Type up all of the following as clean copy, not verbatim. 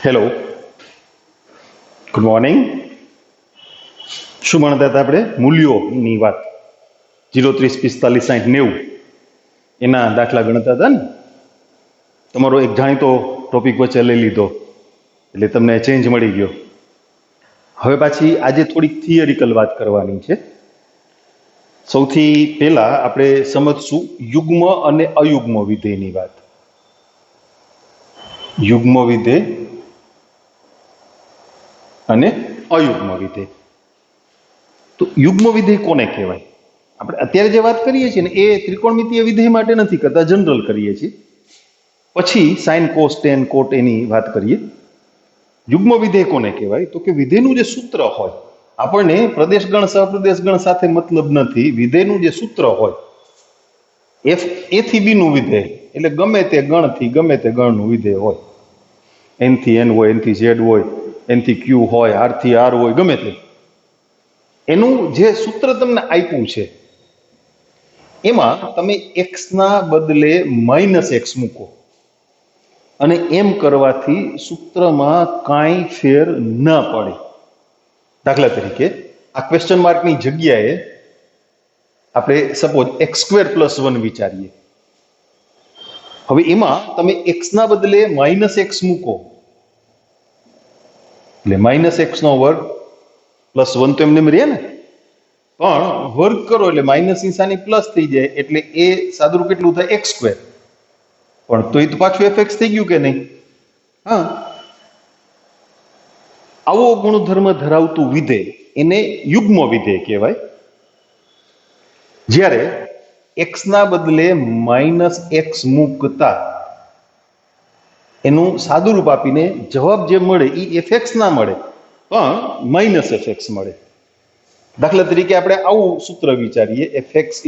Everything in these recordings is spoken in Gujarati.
Hello, good morning. શું ભણતા હતા આપણે? મૂલ્યોની વાત. 0, 30, 45, 60, 90 એના દાખલા ગણતા હતા ને. તમારો એક જાણીતો ટોપિક વચ્ચે લઈ લીધો એટલે તમને ચેન્જ મળી ગયો. હવે પાછી આજે થોડીક થિયરિકલ વાત કરવાની છે. સૌથી પહેલા આપણે સમજશું યુગ્મ અને અયુગ્મ વિધેયની વાત. યુગ્મ વિધેય અને અયુગ્મ વિધેય. તો યુગ્મ વિધેય કોને કહેવાય? આપણે અત્યારે જે વાત કરીએ છીએ ને એ ત્રિકોણમિતીય વિધેય માટે નથી કરતા, જનરલ કરીએ છીએ. પછી સાઇન કોસ ટેન કોટ એની વાત કરીએ. યુગ્મ વિધેય કોને કહેવાય? તો કે વિધેયનું જે સૂત્ર હોય, આપણને પ્રદેશગણ સહપ્રદેશગણ સાથે મતલબ નથી, વિધેયનું જે સૂત્ર હોય એફ એ થી બી નું વિધેય એટલે ગમે તે ગણથી ગમે તે ગણનું વિધેય હોય, એન થી એન હોય, એન થી ઝેડ હોય, એન થી ક્યુ હોય, આર થી આર હોય, ગમે તે એનું જે સૂત્ર તમને આપ્યું છે એમાં તમે એક્સ ના બદલે -x મૂકો અને એમ કરવાથી સૂત્રમાં કાંઈ ફેર ન પડે. દાખલા તરીકે આ ક્વેશ્ચન માર્કની જગ્યાએ આપણે સપોઝ x² + 1 વિચારીએ. હવે એમાં તમે x ના બદલે -x મૂકો એટલે -x² + 1 તો એમને રહે ને, પણ વર્ગ કરો એટલે માઇનસ નિશાની પ્લસ થઈ જાય એટલે એ સાદુરૂપ કેટલું થાય? x². પણ તો એ તો પાછું fx થઈ ગયું કે નહીં? હા. આવો ગુણધર્મ ધરાવતું વિધેય એને યુગ્મ વિધેય કહેવાય. જ્યારે x ના બદલે -x મૂકતા એનું સાદુરૂપ આપીને જવાબ જે મળે એ fx ના મળે પણ -fx મળે. દાખલા તરીકે આપણે આવું સૂત્ર વિચારીએ, fx =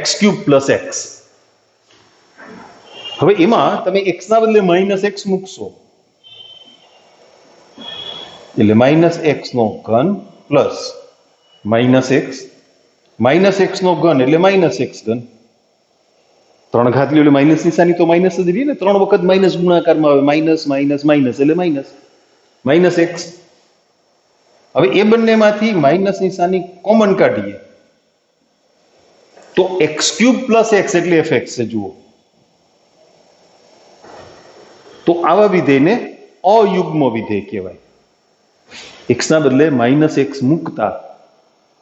x³ + x. હવે એમાં તમે x ના બદલે -x મૂકશો એટલે -x³ પ્લસ -x, -x નો ઘન એટલે -x³. 3 ઘાત લ્યો એટલે માઇનસ નિશાની તો માઇનસ જ રહી ને, 3 વખત માઇનસ ગુણાકારમાં આવે, માઇનસ માઇનસ માઇનસ એટલે -x. હવે એ બંનેમાંથી માઇનસ નિશાની કોમન કાઢીએ તો x³ + x એટલે fx છે. જુઓ તો આવા વિધેયને અયુગ્મ વિધેય કહેવાય. x ના બદલે -x મૂકતા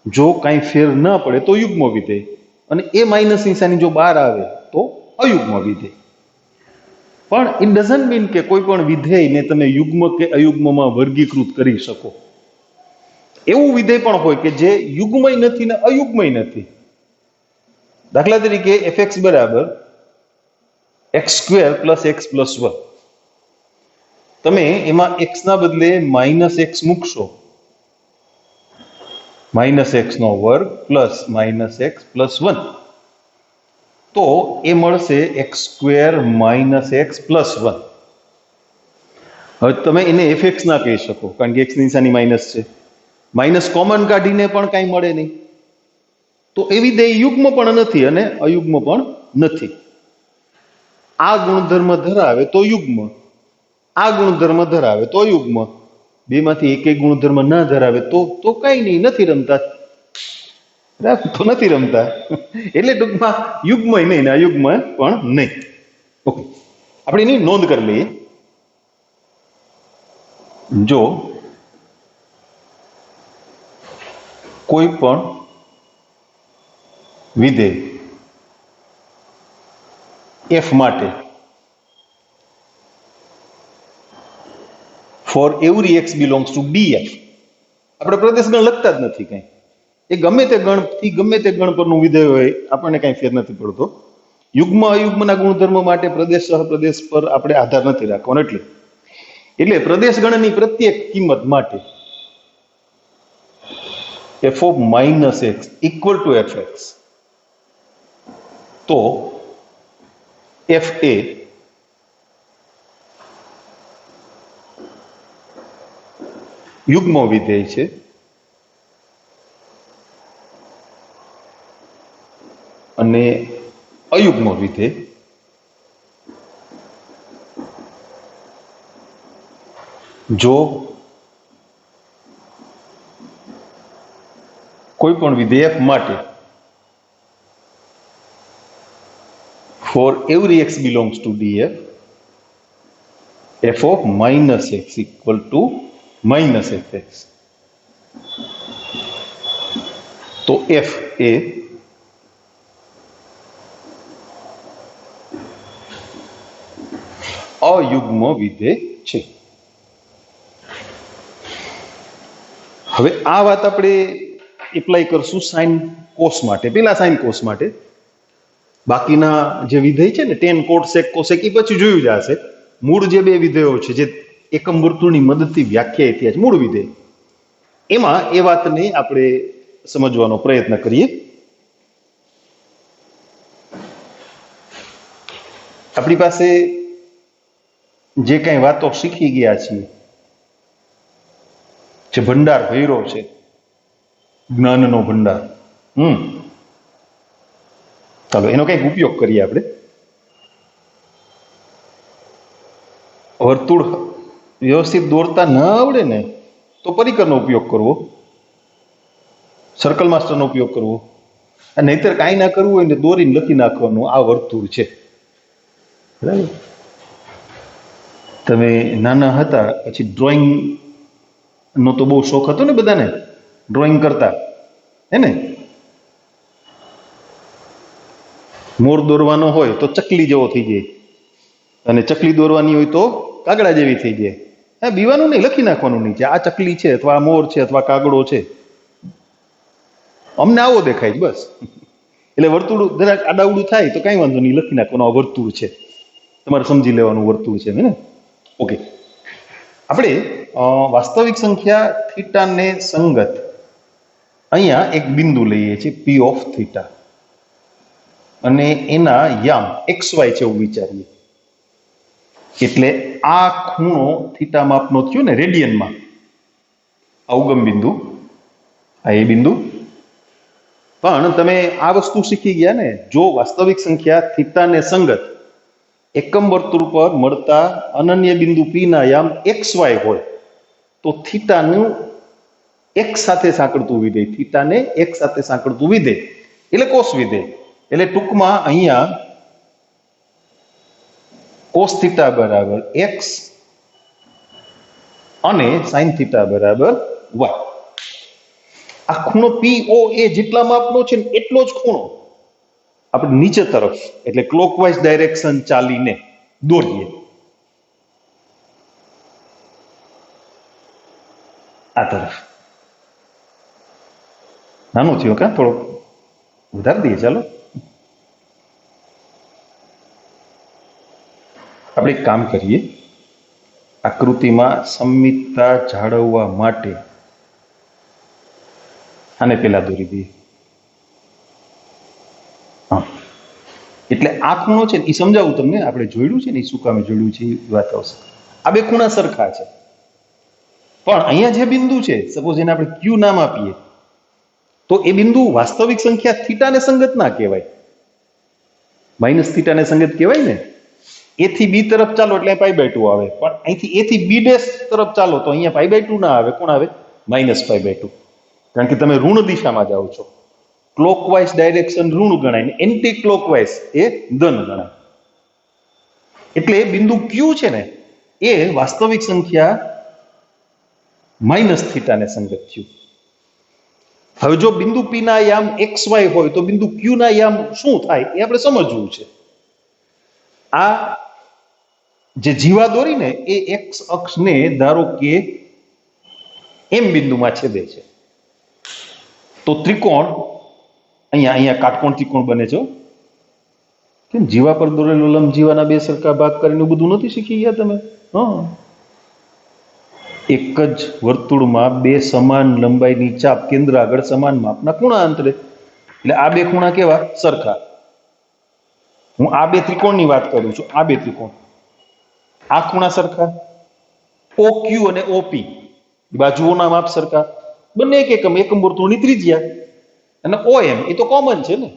જો કાંઈ ફેર ન પડે તો યુગ્મ વિધેય, અને એ માઇનસ નિશાની જો બહાર આવે તો અયુગ્મ વિધેય. પણ ઇટ ડઝન્ટ મીન કે કોઈ પણ વિધેયને તમે યુગ્મ કે અયુગ્મમાં વર્ગીકૃત કરી શકો. એવું વિધેય પણ હોય કે જે યુગ્મય નથી ને અયુગ્મય નથી. દાખલા તરીકે fx = x² + x + 1. તમે એમાં x ના બદલે -x મૂકશો, -x² + -x + 1, તો એ મળશે x² - x + 1. હવે તમે એને fx ના કહી શકો કારણ કે x ની નિશાની માઇનસ છે. માઇનસ કોમન કાઢીને પણ કાંઈ મળે નહીં. તો એ વિધેય યુગ્મ પણ નથી અને અયુગ્મ પણ નથી. આ ગુણધર્મ ધરાવે તો યુગ્મ, આ ગુણધર્મ ધરાવે તો અયુગ્મ. બેમાંથી એક ગુણધર્મ ના ધરાવે તો કઈ નહીં, નથી રમતા. તો નથી રમતા એટલે ટૂંકમાં યુગ્મય નહીં ને અયુગ્મ પણ નહીં. ઓકે, આપણે એની નોંધ કરી લઈએ. જો કોઈ પણ વિધેય f માટે for every x belongs to df, આપણે પ્રદેશગણ લખતા જ નથી કઈ, એ ગમે તે ગણથી ગમે તે ગણ પરનું વિધેય હોય આપણને કઈ ફેર નથી પડતો. યુગ્મ અયુગ્મના ગુણધર્મ માટે પ્રદેશ સહપ્રદેશ પર આપણે આધાર નથી રાખવાનો. એટલે પ્રદેશગણની પ્રત્યેક કિંમત માટે f of -x = fx, તો f એ યુગ્મ વિધેય છે અને અયુગ્મ વિધેય જો કોઈ પણ વિધેય f માટે for every x belongs to df f of minus x equal to minus fx, તો f એ અયુગ્મ વિધેય છે. હવે આ વાત આપણે એપ્લાય કરશું સાઇન કોસ માટે. પેલા સાઇન કોસ માટે, બાકીના જે વિધેય છે ને ટેન કોટ સેક કોસેક એ પછી જોયું જ હશે. મૂળ જે બે વિધેયો છે જે એકમ વર્તુળની મદદથી વ્યાખ્યાયિત થયા છે, મૂળ વિધેય, એમાં એ વાતને આપણે સમજવાનો પ્રયત્ન કરીએ. આપણી પાસે જે કઈ વાતો શીખી ગયા છીએ, જે ભંડાર ભર્યો છે, જ્ઞાનનો ભંડાર, ચાલો એનો કઈક ઉપયોગ કરીએ આપણે. વર્તુળ વ્યવસ્થિત દોરતા ન આવડે ને તો પરિકરનો ઉપયોગ કરવો, સર્કલ માસ્ટરનો ઉપયોગ કરવો, અને નહીતર કાંઈ ના કરવું હોય ને દોરીને લખી નાખવાનું આ વર્તુળ છે. બરાબર? તમે નાના હતા પછી ડ્રોઈંગ નો તો બહુ શોખ હતો ને બધાને, ડ્રોઈંગ કરતા હે ને. મોર દોરવાનો હોય તો ચકલી જેવો થઈ જાય, અને ચકલી દોરવાની હોય તો કાગડા જેવી થઈ જાય. હા, બીવાનું નહીં, લખી નાખવાનું નહીં, આ ચકલી છે અથવા આ મોર છે અથવા કાગડો છે, અમને આવો દેખાય છે બસ. એટલે વર્તુળ જરાક આડાવડું થાય તો કઈ વાંધો નહીં, લખી નાખવાનું આ વર્તુળ છે, તમારે સમજી લેવાનું વર્તુળ છે ને. ઓકે, આપણે વાસ્તવિક સંખ્યા થીટાને સંગત અહીંયા એક બિંદુ લઈએ છીએ પી ઓફ થીટા, અને એના યામ એક્સ વાય છે એવું વિચારીએ. એટલે આ ખૂણો થીટા માપનો થયો ને રેડિયનમાં, આ ઉગમ બિંદુ, આ એ બિંદુ. પણ તમે આ વસ્તુ શીખી ગયા ને, જો વાસ્તવિક સંખ્યા થીટાને સંગત એકમ વર્તુળ પર મળતા અનન્ય બિંદુ પી ના યામ એક્સ વાય હોય તો થીટાનું એક સાથે સાંકળતું વિધેય, થીટાને એક સાથે સાંકળતું વિધેય એટલે કોસ વિધેય. એટલે ટૂંકમાં અહીંયા કોસ થીટા બરાબર એક્સ અને સાઇન થીટા બરાબર વાય. આ ખૂણો પી ઓ એ જેટલા માપનો છે ને એટલો જ ખૂણો આપણે નીચે તરફ એટલે ક્લોકવાઇઝ ડાયરેક્શન ચાલીને દોરીએ. આ તરફ નાનું થયું કા, થોડો વધારી દઈએ. ચાલો આપણે એક કામ કરીએ, આકૃતિમાં સંમિતતા જાળવવા માટે આને પેલા દોરી દઈએ. હા, એટલે આ ખૂણો છે ને એ સમજાવું તમને, આપણે જોયું છે ને એ શું કામે જોયું છે એ વાત આવશે. આ બે ખૂણા સરખા છે, પણ અહીંયા જે બિંદુ છે, સપોઝ એને આપણે ક્યુ નામ આપીએ, તો એ બિંદુ વાસ્તવિક સંખ્યા થીટાને સંગત ના કહેવાય, માઇનસ થીટાને સંગત કહેવાય ને. એ થી બી તરફ ચાલો એટલે પાઈ બાય 2 આવે, પણ અહીંથી એ થી બી ડેશ તરફ ચાલો તો અહીંયા પાઈ બાય 2 ના આવે. કોણ આવે? માઇનસ પાઈ બાય 2, કારણ કે તમે ઋણ દિશામાં જાઓ છો. ક્લોકવાઇઝ ડાયરેક્શન ઋણ ગણાય ને એન્ટી ક્લોકવાઇઝ એ ધન ગણાય. એટલે બિંદુ ક્યુ છે ને એ વાસ્તવિક સંખ્યા માઇનસ થીટાને સંગત થયું. હવે જો બિંદુ પી ના યામ એક્સ વાય હોય તો બિંદુ ક્યુ ના યામ શું થાય એ આપણે સમજવું છે. આ જે જીવા દોરી ને એ એક્સ અક્ષને ધારો કે એમ બિંદુમાં છેદે છે, તો ત્રિકોણ અહીંયા કાટકોણ ત્રિકોણ બને છે. કેમ જીવા પર દોરેલો લંબ જીવાના બે સરખા ભાગ કરીને બધું નથી શીખી ગયા તમે? હા, એક જ વર્તુળમાં બે સમાન લંબાઈની ચાપ કેન્દ્ર આગળ સમાન માપના ખૂણા અંતરે, એટલે આ બે ખૂણા કેવા? સરખા. હું આ બે ત્રિકોણની વાત કરું છું, આ બે ત્રિકોણ, આ ખૂણા સરખા, ઓ ક્યુ અને ઓપી બાજુઓના માપ સરખા, બંને એક એકમ વર્તુળની ત્રિજ્યા, અને ઓ એમ એ તો કોમન છે ને,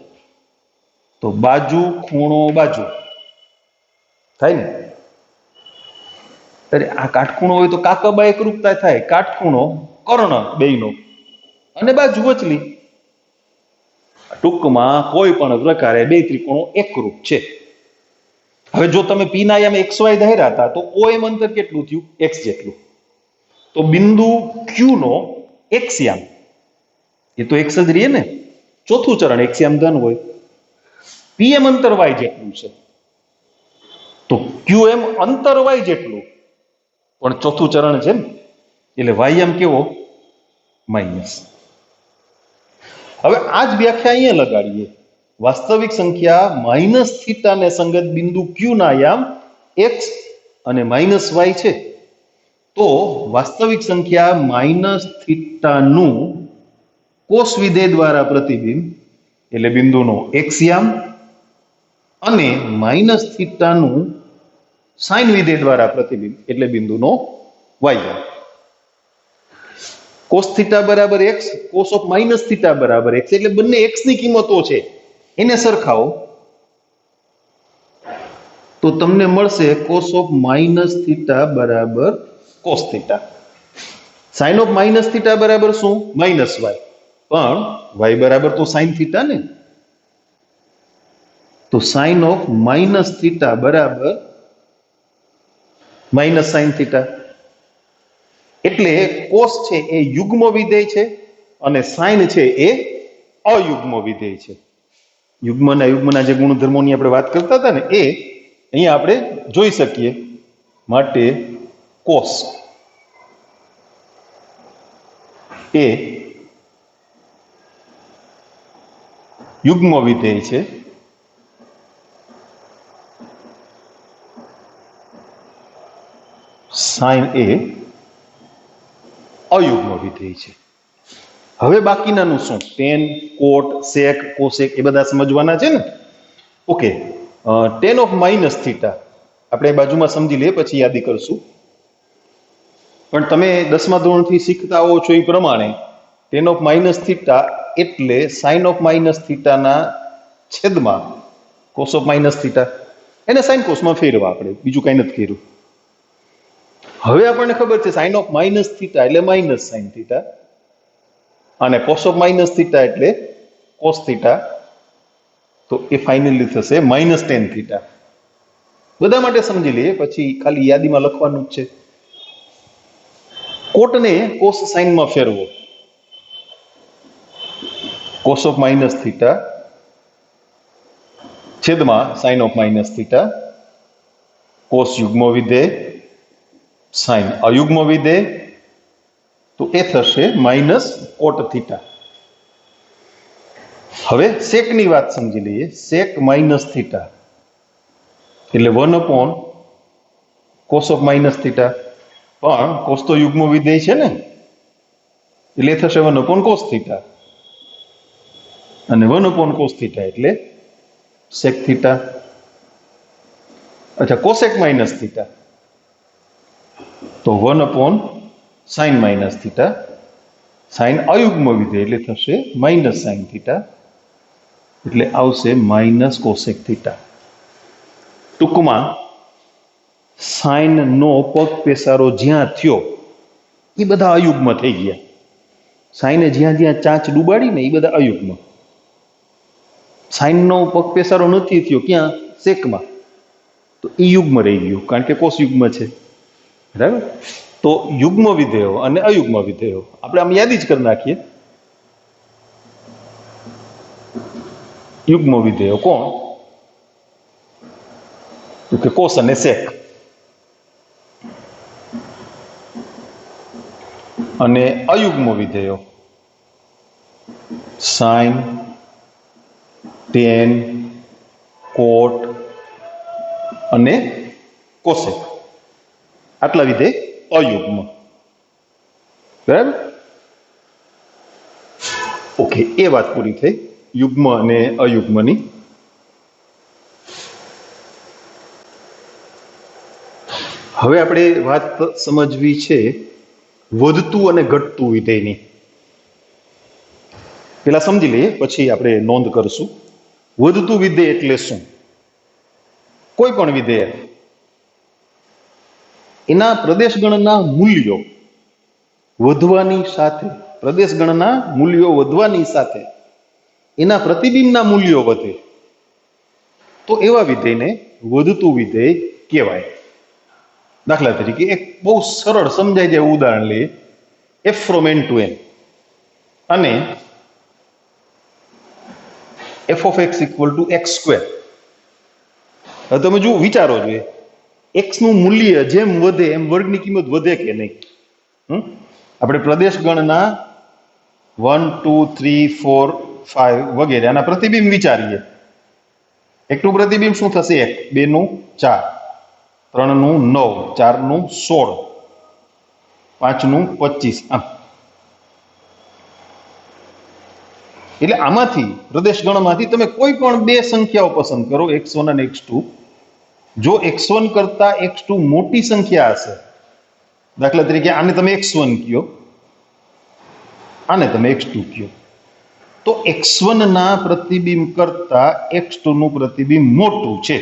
તો બાજુ ખૂણો બાજુ થાય ને. ત્યારે આ કાટખૂણો હોય તો કાકબા એકરૂપતા થાય, કાટખૂણો કર્ણ બેયનો અને બાજુ વચલી. ટૂંકમાં કોઈ પણ પ્રકારે બે ત્રિકોણો એકરૂપ છે. હવે જો તમે પી ના યામ XY ધાર્યા હતા તો OM અંતર કેટલું થયું? X જેટલું. તો બિંદુ Q નો X યામ એ તો X જ રહીએ ને, ચોથું ચરણ X યામ ધન હોય. PM અંતર Y જેટલું છે તો QM અંતર Y જેટલું, પણ ચોથું ચરણ છે ને, એટલે Y યામ કેવો? માઇનસ. હવે આ જ વ્યાખ્યા અહીંયા લગાડીએ. વાસ્તવિક સંખ્યા માઇનસ થીટા ને સંગત બિંદુ Q ના યામ X અને માઇનસ Y છે, તો વાસ્તવિક સંખ્યા માઇનસ થીટાનું કોસ વિધેય દ્વારા પ્રતિબિંબ એટલે બિંદુનો X યામ અને માઇનસ થીટાનું સાઇન વિધેય દ્વારા પ્રતિબિંબ એટલે બિંદુનો Y યામ. કોસ થીટા બરાબર X, cos of minus theta બરાબર X, એટલે બંને X ની કિંમતો છે, એને સરખાવો તો તમને મળશે કોસ ઓફ માઇનસ થીટા બરાબર cos theta. Sine of minus theta બરાબર શું? માઇનસ Y, પણ Y બરાબર તો સાઇન થીટા ને, તો સાઇન ઓફ માઇનસ થીટા બરાબર માઇનસ સાઇન થીટા. એટલે કોસ છે એ યુગ્મ વિધેય છે અને સાઇન છે એ અયુગ્મ વિધેય છે. યુગ્મના યુગ્મના જે ગુણધર્મોની આપણે વાત કરતા હતા ને, એ અહીંયા આપણે જોઈ શકીએ. માટે કોસ એ યુગ્મ વિધેય છે સાઇન એ અયુગ્મ વિધેય છે. હવે બાકીનાનું શું? ટેન, કોટ, સેક, કોસેક એ બધા સમજવાના છે ને. Okay, ten of minus theta આપણે બાજુમાં સમજી લઈએ, પછી યાદી કરશું. પણ તમે 10મા ધોરણથી શીખતા હો છો એ પ્રમાણે ટેન ઓફ માઇનસ થીટા એટલે સાઇન ઓફ માઇનસ થીટાના છેદમાં કોસ ઓફ માઇનસ થીટા, એને સાઇન કોસમાં ફેરવા, આપણે બીજું કઈ નથી કર્યું. હવે આપણને ખબર છે સાઇન ઓફ માઇનસ થીટા એટલે માઇનસ સાઇન થીટા અને કોસ ઓફ માઇનસ થીટા એટલે કોસ થીટા, તો એ ફાઇનલી થશે માઇનસ ટેન થીટા. બધા માટે સમજી લઈએ, પછી ખાલી યાદીમાં લખવાનું જ છે. કોટને કોસ સાઇનમાં ફેરવો, કોસ ઓફ માઇનસ થીટા છેદમાં sine of minus theta, cos યુગ્મ વિધેય, સાઇન અયુગ્મ વિધેય, તો એ થશે માઇનસ કોટ થીટા. હવે સેકની વાત સમજી લઈએ. સેક માઇનસ થીટા એટલે 1 કોસ ઓફ માઇનસ થીટા, પણ કોસ તો યુગ્મ વિધેય છે ને, એટલે થશે 1 કોસ થીટા, અને 1 કોસ થીટા એટલે સેક થીટા. અચ્છા, કોસેક માઇનસ થીટા તો 1 સાઇન માઇનસ થીટા, સાઇન અયુગ્મ વિધેય એટલે થશે માઇનસ સાઇન થીટા, એટલે આવશે માઇનસ કોસેક થીટા. ટૂંકમાં સાઇન નો પગ પેસારો જ્યાં થયો એ બધા અયુગ્મ થઈ ગયા. સાઇને જ્યાં જ્યાં ચાંચ ડૂબાડી ને એ બધા અયુગ્મ. સાઇન નો પગ પેસારો નથી થયો ક્યાં? સેકમાં, તો એ યુગ્મ રહી ગયું, કારણ કે કોસ યુગ્મ છે. બરાબર? તો યુગ્મ વિધેયો અને અયુગ્મ વિધેયો આપણે આમ યાદી જ કરી નાખીએ. યુગ્મ વિધેયો કોણ? તો કે કોસ અને સેક. અને અયુગ્મ વિધેયો સાઇન, ટેન, કોટ અને કોસેક. આટલા વિધેય અયુગ્મ. બરાબર? ઓકે, એ વાત પૂરી થઈ યુગ્મ અને અયુગ્મની. હવે આપણે વાત સમજવી છે વધતું અને ઘટતું વિધેયની. પેલા સમજી લઈએ, પછી આપણે નોંધ કરશું. વધતું વિધેય એટલે શું? કોઈ પણ વિધેય એના પ્રદેશગણના મૂલ્યો વધવાની સાથે, પ્રદેશગણના મૂલ્યો વધવાની સાથે એના પ્રતિબિંબના મૂલ્યો વધે તો એવા વિધેયને વધતું વિધેય કહેવાય. દાખલા તરીકે એક બહુ સરળ સમજાય જાય ઉદાહરણ લઈએ. f from n to n અને f of x equal to x square. હવે તમે જો વિચારો જોઈએ, x નું મૂલ્ય જેમ વધે એમ વર્ગની કિંમત વધે કે નહીં? આપણે પ્રદેશગણના 1 2 3 4 5 વગેરે આના પ્રતિબિંબ વિચારીએ. એકનું પ્રતિબિંબ શું થશે? 1, 2 નું 4, 3 નું 9, 4 નું 16, 5 નું 25. આમ એટલે આમાંથી પ્રદેશગણમાંથી તમે કોઈ પણ બે સંખ્યાઓ પસંદ કરો, x1 અને x2. જો x1 કરતા x2 મોટી સંખ્યા હશે, દાખલા તરીકે આને તમે x1 કયો, આને તમે x2 કયો, તો x1 ના પ્રતિબિંબ કરતા x2 નું પ્રતિબિંબ મોટું છે.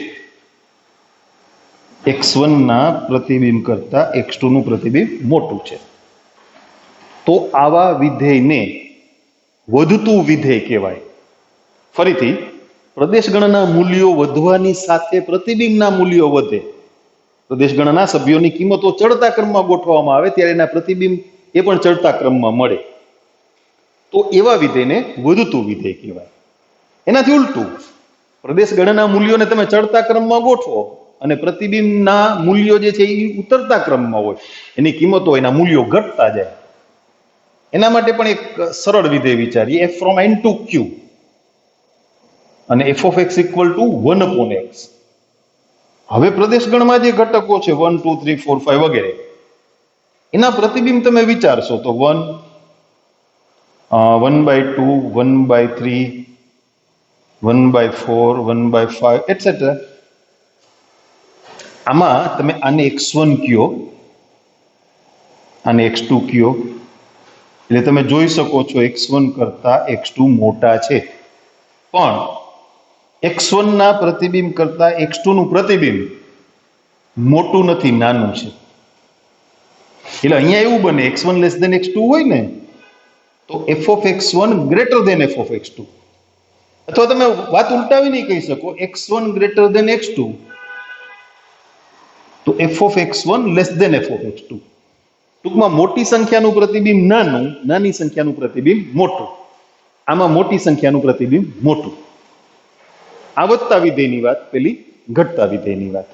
x1 ના પ્રતિબિંબ કરતા x2 નું પ્રતિબિંબ મોટું છે. તો આવા વિધેયને વધતું વિધેય કહેવાય. ફરીથી, પ્રદેશગણના મૂલ્યો વધવાની સાથે પ્રતિબિંબના મૂલ્યો વધે. પ્રદેશગણના સભ્યોની કિંમતો ચડતા ક્રમમાં ગોઠવવામાં આવે ત્યારે એના પ્રતિબિંબ એ પણ ચડતા ક્રમમાં મળે. તો એવા વિધેયને વધતું વિધેય કહેવાય. એનાથી ઉલટું, પ્રદેશગણના મૂલ્યોને તમે ચડતા ક્રમમાં ગોઠવો અને પ્રતિબિંબના મૂલ્યો જે છે એ ઉતરતા ક્રમમાં હોય, એની કિંમતો, એના મૂલ્યો ઘટતા જાય. એના માટે પણ એક સરળ વિધેય વિચારીએ, f from n to q અને f of x equal to 1 upon x. હવે પ્રદેશગણમાં જે ઘટકો છે 1 2 3 4 5 વગેરે, એના પ્રતિબિંબ તમે વિચારશો તો 1, 1/2, 1/3, 1/4, 1/5 etc. આમાં તમે આને x1 કયો, આને x2 કયો, એટલે તમે જોઈ શકો છો x1 કરતા x2 મોટા છે. પણ x1 ના પ્રતિબિંબ કરતા x2 નું પ્રતિબિંબ મોટું નથી, નાનું છે. એટલે અહીંયા એવું બને, x1 લેસ ધેન x2 હોય ને તો f of x1 greater than f of x2. અથવા તમે વાત ઉલટાવી નહીં કહી શકો, x1 ગ્રેટર ધેન x2 તો f of x1 less than f of x2. ટૂંકમાં મોટી સંખ્યાનું પ્રતિબિંબ નાનું, નાની સંખ્યાનું પ્રતિબિંબ મોટું. આમાં મોટી સંખ્યાનું પ્રતિબિંબ મોટું. આ વધતા વિધેયની વાત, પેલી ઘટતા વિધેયની વાત.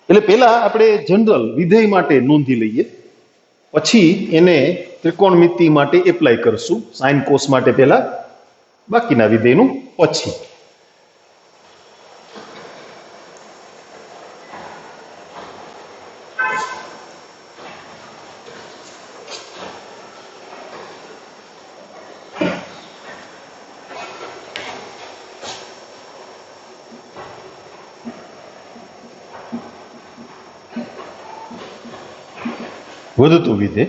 એટલે પહેલા આપણે જનરલ વિધેય માટે નોંધી લઈએ, પછી એને ત્રિકોણમિતિ માટે એપ્લાય કરશું. સાઇન કોસ માટે પહેલા, બાકીના વિધેયનું પછી. વધતું વિધેય.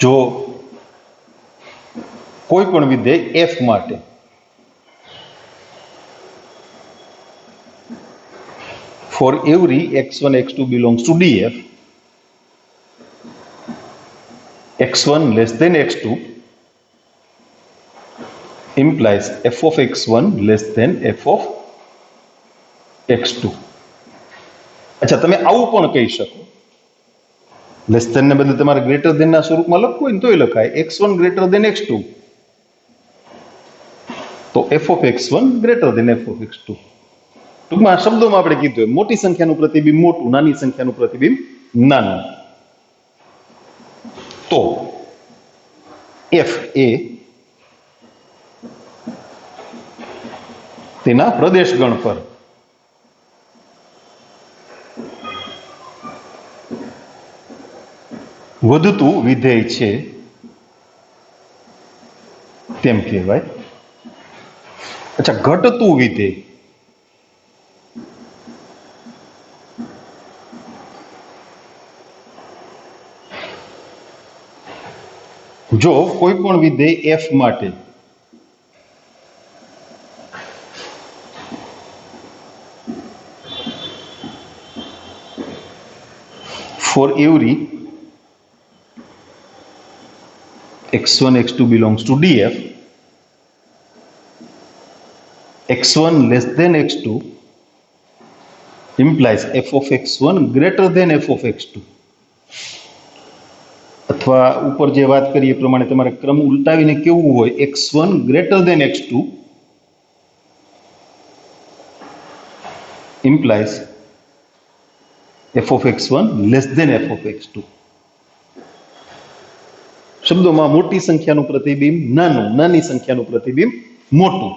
જો કોઈ પણ વિધેય f માટે for every x1 x2 belongs to df, x1 less than x2 implies f of x1 less than f of x2. અચ્છા, તમે આવું પણ કહી શકો, લેસ ધેન ને બદલે તમારે ગ્રેટર ધેન ના સ્વરૂપમાં લખવું હોય ને તોય લખાય, x1 ગ્રેટર ધેન x2 તો f of x1 greater than f of x2. ટૂંકમાં આ શબ્દોમાં આપણે કીધું હોય, મોટી સંખ્યાનું પ્રતિબિંબ મોટું, નાની સંખ્યાનું પ્રતિબિંબ નાનું. તો f એ તેના પ્રદેશગણ પર વધતું વિધેય છે તેમ કહેવાય. અચ્છા, ઘટતું વિધેય. જો કોઈ પણ વિધેય f માટે for every x1 x2 belongs to df, x1 less than x2 implies f of x1 greater than f of x2. અથવા ઉપર જે વાત કરી એ પ્રમાણે તમારે ક્રમ ઉલટાવીને કેવું હોય, x1 greater than x2 implies f of x1 less than f of x2. શબ્દોમાં મોટી સંખ્યાનું પ્રતિબિંબ નાનું, નાની સંખ્યાનું પ્રતિબિંબ મોટું.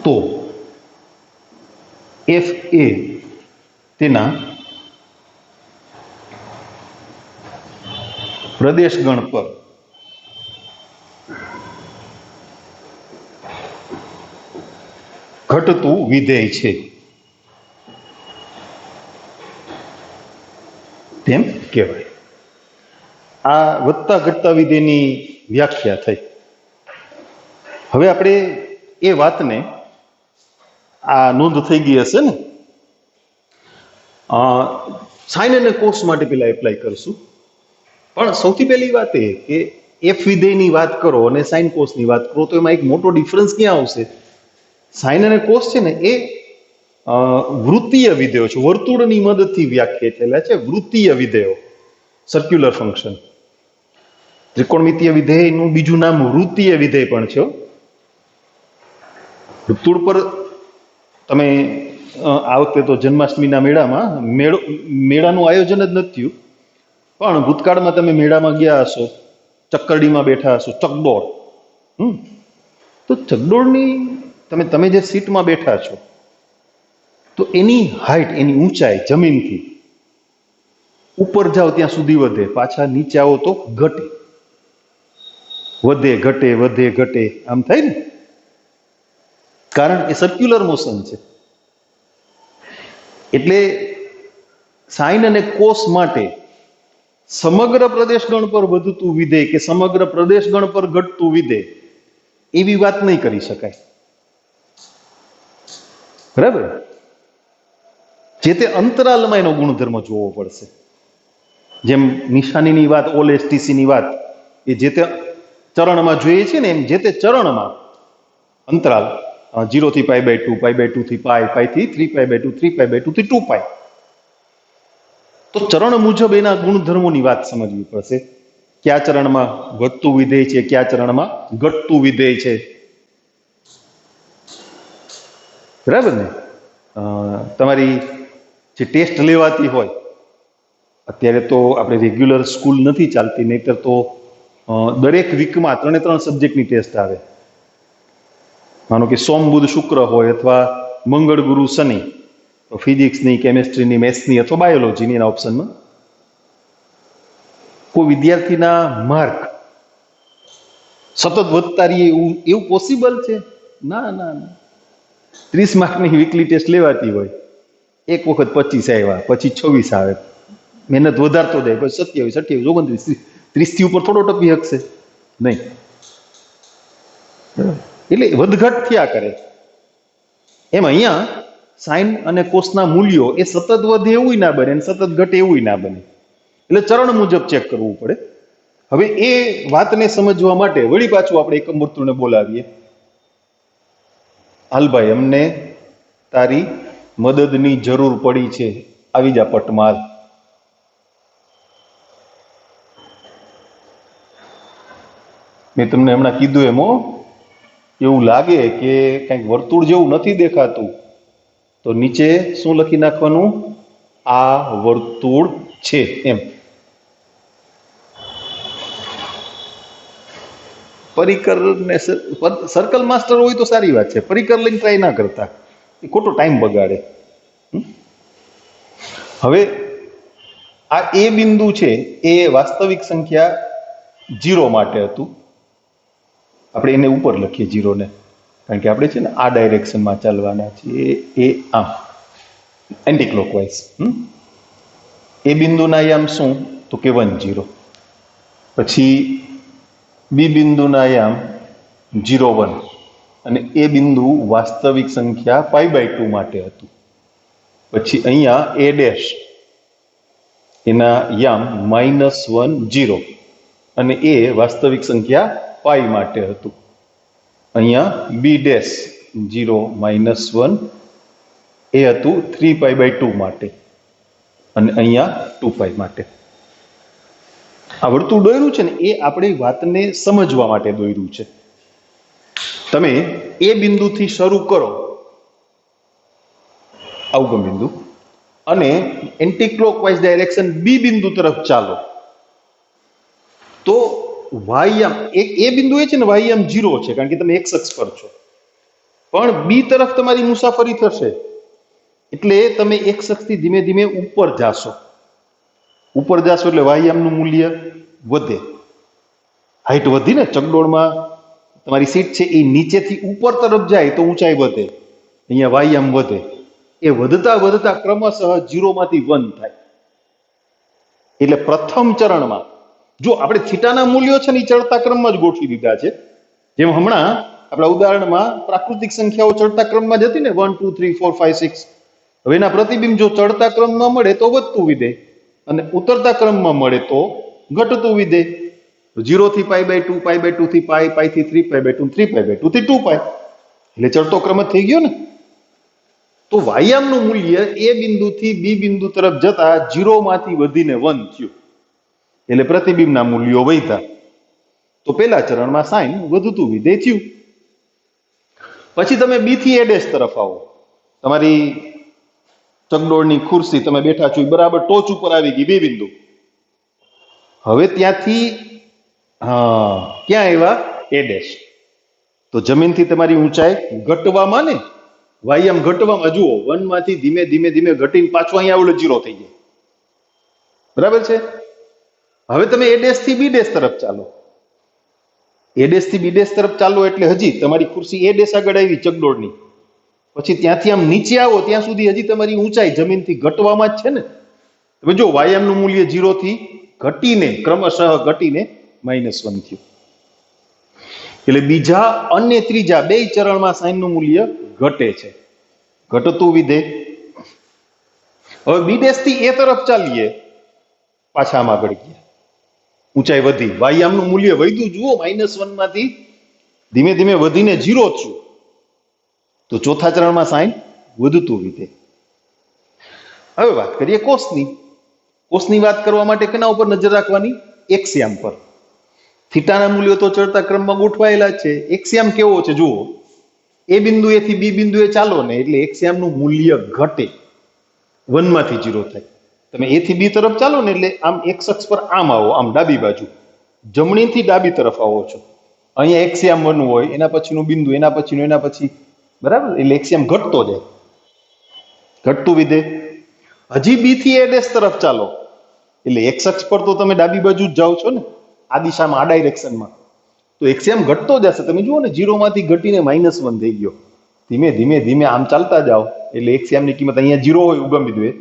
તો f એ તેના પ્રદેશગણ પર ઘટતું વિધેય છે તેમ કહેવાય. આ વધતા ઘટતા વિધેયની વ્યાખ્યા થઈ. હવે આપણે એ વાતને, આ નોંધ થઈ ગઈ હશે ને, સાઇન અને કોસ માટે પેલા એપ્લાય કરશું. પણ સૌથી પહેલી વાત એ કે એફ વિધેયની વાત કરો અને સાઇન કોસની વાત કરો તો એમાં એક મોટો ડિફરન્સ ક્યાં આવશે? સાઇન અને કોસ છે ને એ વૃત્તીય વિધેયો છે, વર્તુળની મદદથી વ્યાખ્યાયિત થયેલા છે. વૃત્તીય વિધેયો, સર્ક્યુલર ફંક્શન. ત્રિકોણમિતીય વિધેયનું બીજું નામ વૃત્તીય વિધેય પણ છે. વર્તુળ પર તમે આ વખતે તો જન્માષ્ટમીના મેળાનું આયોજન જ નથી થયું, પણ ભૂતકાળમાં તમે મેળામાં ગયા હશો, ચક્કરડીમાં બેઠા હશો, ચકડોળ. તો ચકડોળની તમે જે સીટમાં બેઠા છો તો એની હાઈટ, એની ઊંચાઈ જમીનથી ઉપર જાઓ ત્યાં સુધી વધે, પાછા નીચે આવો તો ઘટે. વધે ઘટે, વધે ઘટે, આમ થાય ને, કારણ એ સર્ક્યુલર મોશન છે. એટલે સાઇન અને કોસ માટે સમગ્ર પ્રદેશગણ પર વધતું વિધેય કે સમગ્ર પ્રદેશગણ પર ઘટતું વિધેય એવી વાત નહીં કરી શકાય. બરાબર? જે તે અંતરાલમાં એનો ગુણધર્મ જોવો પડશે. જેમ નિશાનીની વાત, OLSTCની વાત એ જે તે ચરણમાં જોઈએ છે ને, એમ જે તે ચરણમાં અંતરાલ 0 થી π/2, π/2 થી π, π થી 3π/2, 3π/2 થી 2π. તો ચરણ મુજબ એના ગુણધર્મોની વાત સમજવી પડશે. કયા ચરણમાં વધતું વિધેય છે, કયા ચરણમાં ઘટતું વિધેય છે. બરાબર ને? તમારી જે ટેસ્ટ લેવાતી હોય, અત્યારે તો આપણે રેગ્યુલર સ્કૂલ નથી ચાલતી, નહીતર તો દરેક વીકમાં 3 સબ્જેક્ટની ટેસ્ટ આવે. માનો કે સોમ બુધ શુક્ર હોય, અથવા મંગળ ગુરુ શનિ, તો ફિઝિક્સની, કેમેસ્ટ્રીની, મેથ્સની અથવા બાયોલોજીની એના ઓપ્શનમાં. કોઈ વિદ્યાર્થીના માર્ક સતત વધતા રહીએ એવું પોસિબલ છે? ના ના ના. 30 માર્કની વીકલી ટેસ્ટ લેવાતી હોય, એક વખત 25 આવ્યા, પછી 26 આવે, મહેનત વધારતો જાય, પછી 27, 28, 29, 30 થી ઉપર થોડો ટપી શકશે નહીં. એટલે વધઘટ થયા કરે. એમ અહીંયા સાઇન અને કોસના મૂલ્યો એ સતત વધે એવું ના બને અને સતત ઘટે એવું ના બને. એટલે ચરણ મુજબ ચેક કરવું પડે. હવે એ વાતને સમજવા માટે વળી પાછું આપણે એકમ વર્તુળને બોલાવીએ. હાલભાઈ, અમને તારી મદદની જરૂર પડી છે, આવી જા પટમાલ. મેં તમને હમણાં કીધું એમ, એવું લાગે કે કંઈક વર્તુળ જેવું નથી દેખાતું, તો નીચે શું લખી નાખવાનું? આ વર્તુળ છે એમ. પરિકર ને સર્કલ માસ્ટર હોય તો સારી વાત છે, પરિકર લઈને ટ્રાય ના કરતા, એ ખોટો ટાઈમ બગાડે. હવે આ એ બિંદુ છે એ વાસ્તવિક સંખ્યા 0 માટે હતું. આપણે એને ઉપર લખીએ 0 ને, કારણ કે આપણે છે ને આ ડાયરેક્શનમાં ચાલવાના છીએ, એ આમ એન્ટી ક્લોકવાઇઝ. એ બિંદુના યામ શું? તો કે 1 0. પછી બી બિંદુના યામ 0 1, અને એ બિંદુ વાસ્તવિક સંખ્યા π/2 માટે હતું. પછી અહીંયા a' એના યામ -1 0 અને એ વાસ્તવિક સંખ્યા પાઈ માટે હતું. અહીંયા b ડેશ 0 -1 એ હતું 3π/2 માટે અને અહીંયા 2π માટે. આ વર્તુળ દોર્યું છે ને એ આપણી વાતને સમજવા માટે દોર્યું છે. તમે એ બિંદુથી શરૂ કરો, અવગમ બિંદુ, અને એન્ટી ક્લોકવાઇઝ ડાયરેક્શન બી બિંદુ તરફ ચાલો, તો વાયમ એ બિંદુ એ છે ને વાયમ 0 છે, કારણ કે તમે x અક્ષ પર છો, પણ બી તરફ તમારી મુસાફરી થશે એટલે તમે x અક્ષથી ધીમે ધીમે ઉપર જાશો. ઉપર જાશો એટલે વાયમનું મૂલ્ય વધે. હાઈટ વધી ને, ચકડોળમાં તમારી સીટ છે એ નીચેથી ઉપર તરફ જાય તો ઊંચાઈ વધે, અહીંયા વાયમ વધે. એ વધતા વધતા ક્રમશઃ 0 માંથી 1 થાય. એટલે પ્રથમ ચરણમાં જો આપણે થીટાના મૂલ્યો છે ને એ ચડતા ક્રમમાં જ ગોઠવી દીધા છે. જેમ હમણાં આપણા ઉદાહરણમાં પ્રાકૃતિક સંખ્યાઓ ચડતા ક્રમમાં જ હતી ને, 1 2 3 4 5 6. હવે એના પ્રતિબિંબ જો ચડતા ક્રમમાં મળે તો વધતું વિધેય, અને ઉતરતા ક્રમમાં મળે તો ઘટતું વિધેય. 0 થી π/2, π/2 થી π, π થી 3π/2, 3π/2 થી 2π, એટલે ચડતો ક્રમ જ થઈ ગયો ને. તો વાયામનું મૂલ્ય એ બિંદુથી બી બિંદુ તરફ જતા 0 માંથી વધીને 1 થયું, એટલે પ્રતિબિંબના મૂલ્યો વધ્યા. તો પહેલા ચરણમાં સાઈન વધતું વિધેય થયું. પછી તમે બી થી એ ડેશ તરફ આવો. તમારી ચકડોળની ખુરશી તમે બેઠા છો બરાબર ટોચ ઉપર આવી ગઈ બે બિંદુ. હવે ત્યાંથી ક્યાં આવ્યા? એ ડેશ. તો જમીનથી તમારી ઊંચાઈ ઘટવામાં, ને વાયમ ઘટવામાં, જુઓ 1 માંથી ધીમે ધીમે ધીમે ઘટીને પાછું અહીંયા આવડે 0 થઈ જાય. બરાબર છે? હવે તમે એ ડેશ થી બી ડેશ તરફ ચાલો. એ ડેશ થી બી ડેશ તરફ ચાલો એટલે હજી તમારી ખુરશી એ ડેશ આગળ આવી ચકડોળની. પછી ત્યાંથી આમ નીચે આવો ત્યાં સુધી હજી તમારી ઊંચાઈ જમીનથી ઘટવામાં જ છે ને. તમે જો વાયમનું મૂલ્ય 0 થી ઘટીને ક્રમશઃ ઘટીને -1 થયું. એટલે બીજા અને ત્રીજા બે ચરણમાં સાઈનનું મૂલ્ય ઘટે છે, ઘટતું વિધેય. હવે બી ડેશ થી એ તરફ ચાલીએ, પાછા આમ આગળ ગયા, ઊંચાઈ વધી, વાયામનું મૂલ્ય વધ્યું. જુઓ -1 માંથી ધીમે ધીમે વધીને 0 થયું. તો ચોથા ચરણમાં સાઈન વધતું વિધેય. હવે વાત કરીએ કોસની. કોસની વાત કરવા માટે કેના ઉપર નજર રાખવાની? એક્સયામ પર. થીટાના મૂલ્યો તો ચડતા ક્રમમાં ગોઠવાયેલા છે. એક્સયામ કેવો છે જુઓ. એ બિંદુએથી બી બિંદુએ ચાલો ને એટલે એક્સયામનું મૂલ્ય ઘટે, 1 માંથી 0 થાય. તમે એ થી બી તરફ ચાલો ને એટલે આમ એક્સ અક્ષ પર આમ આવો, આમ ડાબી બાજુ, જમણીથી ડાબી તરફ આવો છો. અહીંયા એક્સયામ 1 હોય, એના પછીનું બિંદુ, એના પછીનું, એના પછી, બરાબર? એટલે એક્સયામ ઘટતો જાય, ઘટતું વિધેય. હજી બી થી એ ડેશ તરફ ચાલો એટલે એક્સ અક્ષ પર તો તમે ડાબી બાજુ જ જાઓ છો ને, આ દિશામાં, આ ડાયરેક્શનમાં. તો એક્સયામ ઘટતો જશે. તમે જુઓ ને 0 માંથી ઘટીને -1 થઈ ગયો. ધીમે ધીમે ધીમે આમ ચાલતા જાઓ એટલે એક્સયામની કિંમત અહીંયા 0 હોય ઉગમ બિંદુએ,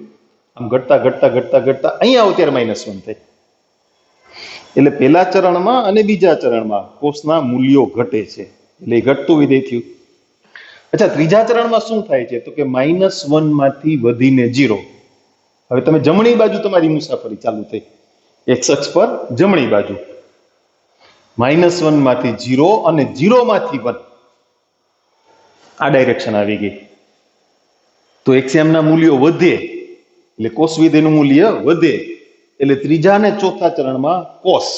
આમ ઘટતા ઘટતા ઘટતા ઘટતા અહીંયા આવો ત્યારે -1 થાય. એટલે પહેલા ચરણમાં અને બીજા ચરણમાં કોષના મૂલ્યો ઘટે છે, એટલે ઘટતું વિધેય થયું. અચ્છા, ત્રીજા ચરણમાં શું થાય છે? તો કે -1 માંથી વધીને 0. હવે તમે જમણી બાજુ તમારી મુસાફરી ચાલુ થઈ, એક્સ અક્ષ પર જમણી બાજુ. -1 માંથી 0 અને 0 માંથી 1, આ ડાયરેક્શન આવી ગઈ. તો એક્સયામના મૂલ્યો વધે એટલે કોસ વિધેયનું મૂલ્ય વધે. એટલે ત્રીજા અને ચોથા ચરણમાં કોસ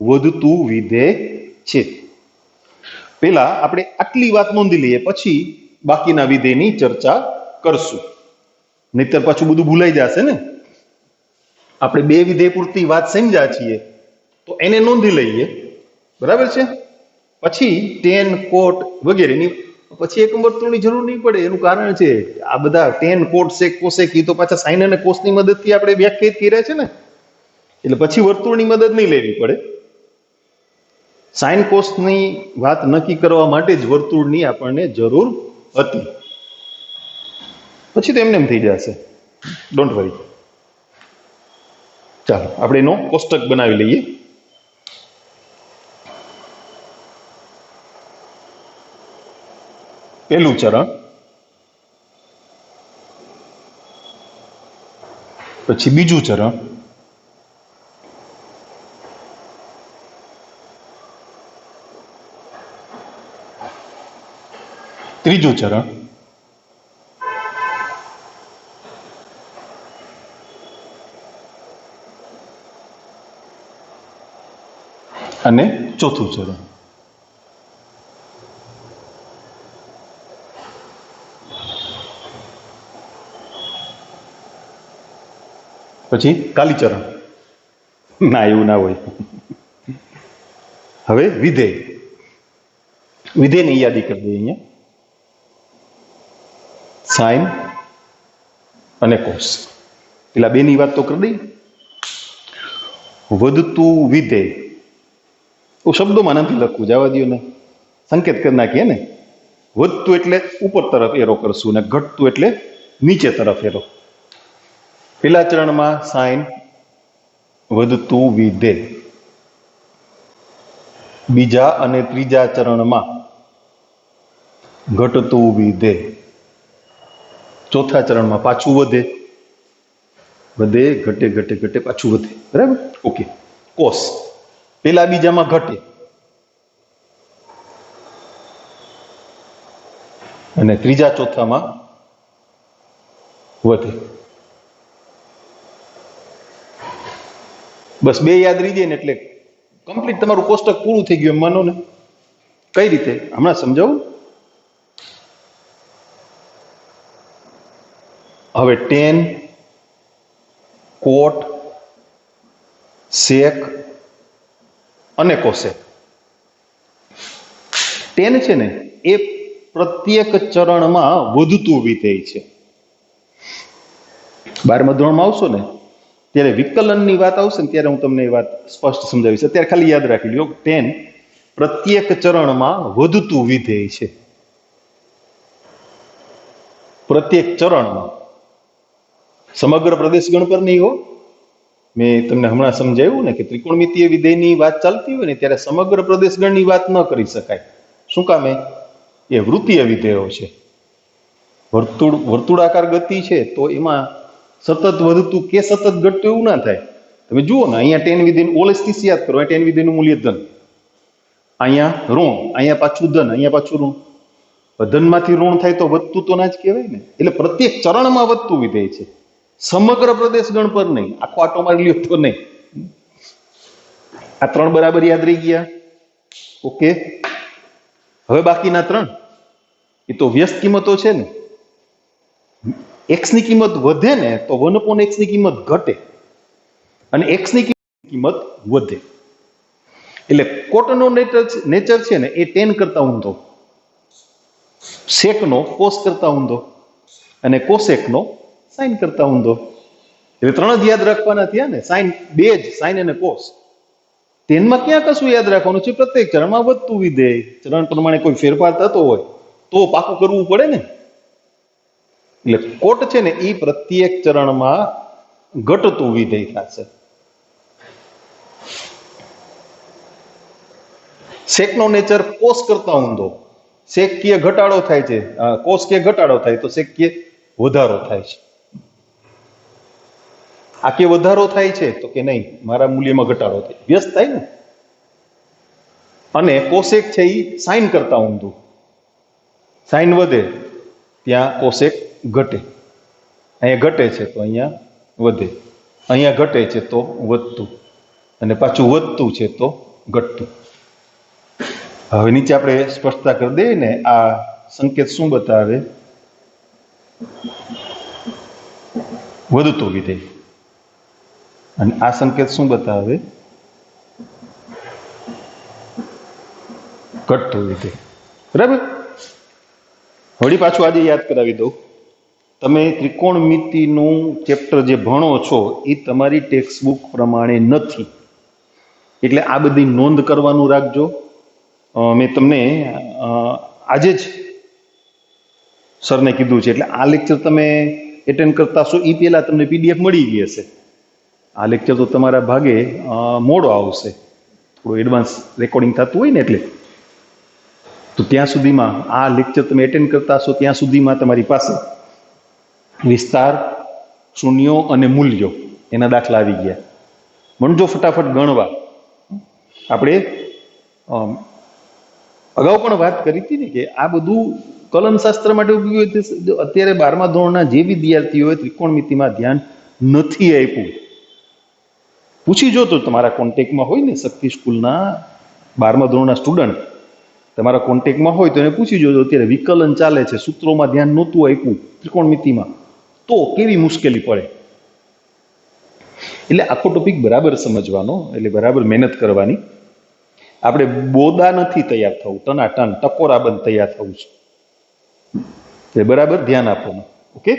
વધતું વિધેય છે. પેલા આપણે આટલી વાત નોંધી લઈએ, પછી બાકીના વિધેયની ચર્ચા કરશું, નહીતર પાછું બધું ભૂલાઈ જશે ને. આપણે બે વિધેય પૂરતી વાત સમજ્યા છીએ તો એને નોંધી લઈએ, બરાબર છે? પછી ટેન, કોટ વગેરેની પછી એકમ વર્તુળની જરૂર નહીં પડે. એનું કારણ છે આ બધા ટેન, કોટ, સેક, કોસેક એ તો પાછા સાઈન અને કોસની મદદથી આપણે વ્યાખ્યાયિત કર્યા છે ને, એટલે પછી વર્તુળની મદદ નહીં લેવી પડે. સાઈન કોસની વાત નક્કી કરવા માટે જ વર્તુળની આપણને જરૂર હતી. પછી તો એમને એમ થઈ જશે, ડોન્ટ વરી. ચાલો આપણે એનો કોષ્ટક બનાવી લઈએ. પહેલું ચરણ, પછી બીજું ચરણ, ત્રીજું ચરણ અને ચોથું ચરણ. પછી કાલીચરણ. ના, એવું ના હોય. હવે વિધેય. વિધેયની યાદી કરી દઈએ અહીંયા. સાઇન અને કોસ. પેલા બેની વાત તો કરી દઈ. વધતું વિધેય. શબ્દોમાં નથી લખવું, જવા દો ને, સંકેત કરી નાખીએ ને. વધતું એટલે ઉપર તરફ એરો કરશું ને ઘટતું એટલે નીચે તરફ એરો. પેલા ચરણમાં સાઇન વધતું વિધેય, બીજા અને ત્રીજા ચરણમાં ઘટતું વિધેય, ચોથા ચરણમાં પાછું વધે, વધે ઘટે ઘટે ઘટે પાછું વધે. બરાબર? ઓકે. કોસ પેલા બીજામાં ઘટે અને ત્રીજા ચોથામાં વધે. બસ બે યાદ રહી જાય ને એટલે કમ્પ્લીટ તમારું કોષ્ટક પૂરું થઈ ગયું એમ માનો ને. કઈ રીતે હમણાં સમજાવું. હવે ટેન, કોટ, સેક અને કોસેક. ટેન છે ને એ પ્રત્યેક ચરણમાં વધતું વિધેય છે. 12મા ધોરણમાં આવશો ને ત્યારે વિકલનની વાત આવશે ને ત્યારે હું તમને એ વાત સ્પષ્ટ સમજાવીશ. અત્યારે ખાલી યાદ રાખી લ્યો, 10 પ્રત્યેક ચરણમાં વધતું વિધેય છે. પ્રત્યેક ચરણમાં, સમગ્ર પ્રદેશ ગણ પર નહીં હો. મેં તમને હમણાં સમજાવ્યું ને કે ત્રિકોણમિતીય વિધેયની વાત ચાલતી હોય ને ત્યારે સમગ્ર પ્રદેશ ગણની વાત ન કરી શકાય. શું કામે? એ વૃત્તીય વિધેયો છે. વર્તુળાકાર ગતિ છે તો એમાં સતત વધતું કે સતત ઘટતું એવું ના થાય. તમે જુઓ ને, અહીંયા 10 વિધેયનું ઓલેસથી યાદ કરો. 10 વિધેયનું મૂલ્ય ધન, અહીંયા ઋણ, અહીંયા પાછું ધન, અહીંયા પાછું ઋણ. ધનમાંથી ઋણ થાય તો વધતું તો ના જ કહેવાય ને. એટલે પ્રત્યેક ચરણમાં વધતું વિધેય છે, સમગ્ર પ્રદેશ ગણ પર નહીં. આખો આટો મારી લ્યો તો નહીં. આ 3 બરાબર યાદ રહી ગયા. ઓકે. હવે બાકીના 3 એ તો વ્યસ્ત કિંમતો છે ને. x ની કિંમત વધે ને તો 1/x ની કિંમત ઘટે અને x ની કિંમત વધે. એટલે કોટનો નેચર છે ને એ 10 કરતા ઊંધો, સેકનો કોસ કરતા ઊંધો અને કોસેકનો સાઇન કરતા ઊંધો. એટલે 3 જ યાદ રાખવાના થયા ને. સાઇન 2 જ, સાઇન અને કોસ. 10માં ક્યાં કશું યાદ રાખવાનું છે? પ્રત્યેક ચરણમાં વધતું વિધેય. ચરણ પ્રમાણે કોઈ ફેરફાર થતો હોય તો પાકું કરવું પડે ને. એટલે કોટ છે ને એ પ્રત્યેક ચરણમાં ઘટતું વિધેય થશે. સેકનો નેચર કોસ કરતા ઊંધો. સેક કે ઘટાડો થાય છે, કોસ કે ઘટાડો થાય તો સેક કે વધારો થાય છે. આ કે વધારો થાય છે તો કે નહીં, મારા મૂલ્યમાં ઘટાડો થાય, વ્યસ્ત થાય ને. અને કોસેક છે એ સાઇન કરતા ઊંધું. સાઇન વધે ત્યાં કોસેક ઘટે. અહીંયા ઘટે છે તો અહીંયા વધે, અહીંયા ઘટે છે તો વધતું, અને પાછું વધતું છે તો ઘટતું. હવે નીચે આપણે સ્પષ્ટતા કરી દઈએ ને. આ સંકેત શું બતાવે? વધતું વિધેય. અને આ સંકેત શું બતાવે? ઘટતું વિધેય. બરાબર? વળી પાછું આજે યાદ કરાવી દઉં. તમે ત્રિકોણમિતિનું ચેપ્ટર જે ભણો છો એ તમારી ટેક્સ્ટ બુક પ્રમાણે નથી, એટલે આ બધી નોંધ કરવાનું રાખજો. મેં તમને આજે જ સરને કીધું છે, એટલે આ લેક્ચર તમે એટેન્ડ કરતા છો એ પહેલા તમને PDF મળી ગઈ હશે. આ લેક્ચર તો તમારા ભાગે મોડો આવશે, થોડું એડવાન્સ રેકોર્ડિંગ થતું હોય ને એટલે. તો ત્યાં સુધીમાં આ લેક્ચર તમે એટેન્ડ કરતા હશો ત્યાં સુધીમાં તમારી પાસે વિસ્તાર, શૂન્યો અને મૂલ્યો એના દાખલા આવી ગયા. મનજો ફટાફટ ગણવા. આપણે અગાઉ પણ વાત કરી હતી ને કે આ બધું કલમશાસ્ત્ર માટે ઉપયોગી હોય. અત્યારે 12મા ધોરણના જે વિદ્યાર્થીઓએ ત્રિકોણમિતિમાં ધ્યાન નથી આપ્યું, પૂછી જો તો તમારા કોન્ટેક્ટમાં હોય ને શક્તિ સ્કૂલના 12મા ધોરણના સ્ટુડન્ટ તમારા કોન્ટેક્ટમાં હોય તો એને પૂછી જોજો અત્યારે વિકલન ચાલે છે, સૂત્રોમાં ધ્યાન નહોતું આપ્યું ત્રિકોણમિતિમાં, તો કેવી મુશ્કેલી પડે. એટલે આખો ટોપિક બરાબર સમજવાનો, એટલે બરાબર મહેનત કરવાની. આપણે બોદા નથી તૈયાર થવું, ટનાટન ટકોરા બંધ તૈયાર થવું છે. બરાબર ધ્યાન આપવાનું. ઓકે.